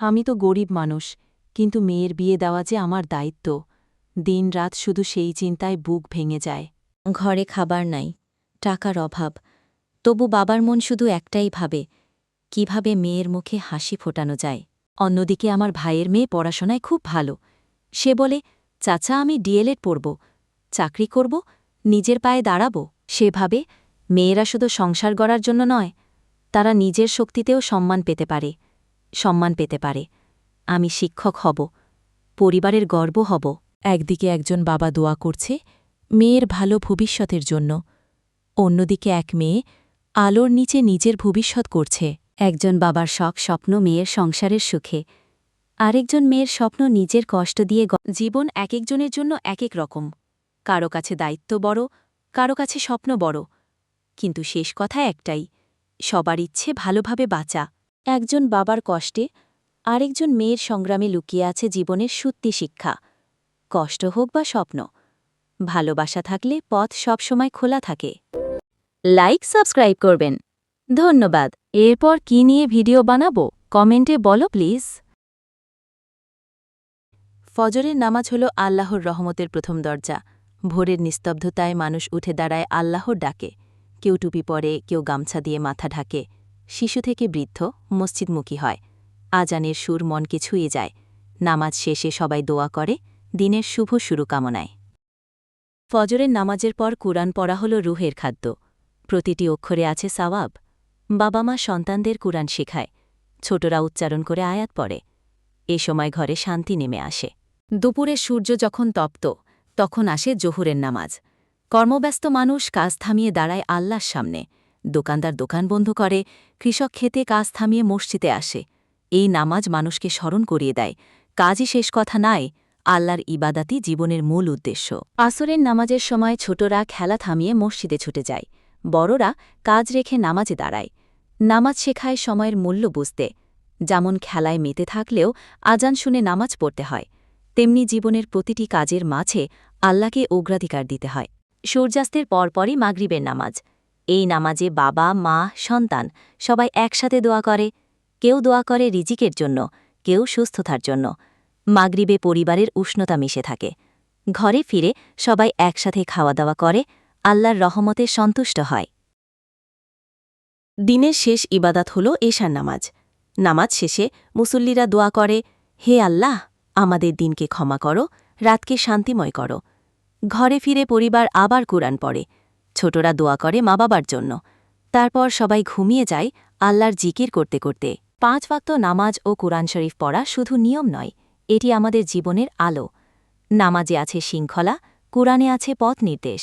আমি তো গরিব মানুষ, কিন্তু মেয়ের বিয়ে দেওয়া যে আমার দায়িত্ব। দিনরাত শুধু সেই চিন্তায় বুক ভেঙে যায়। ঘরে খাবার নাই, টাকার অভাব, তবু বাবার মন শুধু একটাই ভাবে, কিভাবে মেয়ের মুখে হাসি ফোটানো যায়। অন্যদিকে আমার ভাইয়ের মেয়ে পড়াশোনায় খুব ভালো। সে বলে, চাচা আমি ডিএলএড পড়ব, চাকরি করব, নিজের পায়ে দাঁড়াব। সেভাবে মেয়েরা শুধু সংসার গড়ার জন্য নয়, তারা নিজের শক্তিতেও সম্মান পেতে পারে। আমি শিক্ষক হব, পরিবারের গর্ব হব। একদিকে একজন বাবা দোয়া করছে মেয়ের ভালো ভবিষ্যতের জন্য, অন্যদিকে এক মেয়ে আলোর নিচে নিজের ভবিষ্যৎ করছে। একজন বাবার শখ স্বপ্ন মেয়ের সংসারের সুখে, আরেকজন মেয়ের স্বপ্ন নিজের কষ্ট দিয়ে জীবন একেকজনের জন্য একেক রকম। কারো কাছে দায়িত্ব বড়, কারো কাছে স্বপ্ন বড়, কিন্তু শেষ কথা একটাই, সবার ইচ্ছে ভালোভাবে বাঁচা। একজন বাবার কষ্টে আরেকজন মেয়ের সংগ্রামে লুকিয়ে আছে জীবনের সত্যি শিক্ষা। কষ্ট হোক বা স্বপ্ন, ভালোবাসা থাকলে পথ সবসময় খোলা থাকে। লাইক সাবস্ক্রাইব করবেন। ধন্যবাদ। এরপর কি নিয়ে ভিডিও বানাবো কমেন্টে বলো প্লিজ। ফজরের নামাজ হল আল্লাহর রহমতের প্রথম দরজা। ভোরের নিস্তব্ধতায় মানুষ উঠে দাঁড়ায় আল্লাহর ডাকে। কেউ টুপি পরে, কেউ গামছা দিয়ে মাথা ঢাকে। শিশু থেকে বৃদ্ধ মসজিদমুখী হয়। আজানের সুর মনকে ছুঁয়ে যায়। নামাজ শেষে সবাই দোয়া করে, দিনের শুভ শুরু কামনায়। ফজরের নামাজের পর কুরআন পড়া হল রুহের খাদ্য। প্রতিটি অক্ষরে আছে সাওয়াব। বাবা মা সন্তানদের কুরআন শেখায়, ছোটরা উচ্চারণ করে আয়াত পড়ে। এ সময় ঘরে শান্তি নেমে আসে। দুপুরে সূর্য যখন তপ্ত, তখন আসে জোহরের নামাজ। কর্মব্যস্ত মানুষ কাজ থামিয়ে দাঁড়ায় আল্লাহর সামনে। দোকানদার দোকান বন্ধ করে, কৃষক খেতে কাজ থামিয়ে মসজিদে আসে। এই নামাজ মানুষকে স্মরণ করিয়ে দেয়, কাজই শেষ কথা নয়, আল্লাহর ইবাদাতই জীবনের মূল উদ্দেশ্য। আসরের নামাজের সময় ছোটরা খেলা থামিয়ে মসজিদে ছুটে যায়, বড়রা কাজ রেখে নামাজে দাঁড়ায়। নামাজ শেখায় সময়ের মূল্য বুঝতে। যেমন খেলায় মেতে থাকলেও আজান শুনে নামাজ পড়তে হয়, তেমনি জীবনের প্রতিটি কাজের মাঝে আল্লাহকে অগ্রাধিকার দিতে হয়। সূর্যাস্তের পরপরই মাগরিবের নামাজ। এই নামাজে বাবা মা সন্তান সবাই একসাথে দোয়া করে। কেউ দোয়া করে রিজিকের জন্য, কেউ সুস্থতার জন্য। মাগরিবে পরিবারের উষ্ণতা মিশে থাকে। ঘরে ফিরে সবাই একসাথে খাওয়া দাওয়া করে, আল্লাহর রহমতে সন্তুষ্ট হয়। দিনের শেষ ইবাদাত হল এশার নামাজ। নামাজ শেষে মুসল্লিরা দোয়া করে, হে আল্লাহ, আমাদের দিনকে ক্ষমা করো, রাতকে শান্তিময় করো। ঘরে ফিরে পরিবার আবার কুরআন পড়ে, ছোটরা দোয়া করে মা বাবার জন্য। তারপর সবাই ঘুমিয়ে যায় আল্লাহর জিকির করতে করতে। 5 ওয়াক্ত নামাজ ও কুরআন শরীফ পড়া শুধু নিয়ম নয়, এটি আমাদের জীবনের আলো। নামাজে আছে শৃঙ্খলা, কুরআনে আছে পথ নির্দেশ।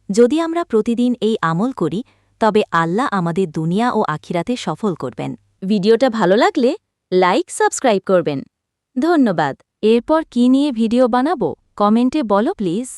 যদি আমরা প্রতিদিন এই আমল করি, তবে আল্লাহ আমাদের দুনিয়া ও আখিরাতে সফল করবেন। ভিডিওটা ভালো লাগলে লাইক সাবস্ক্রাইব করবেন। ধন্যবাদ। এরপর কি নিয়ে ভিডিও বানাবো কমেন্টে বলো প্লিজ।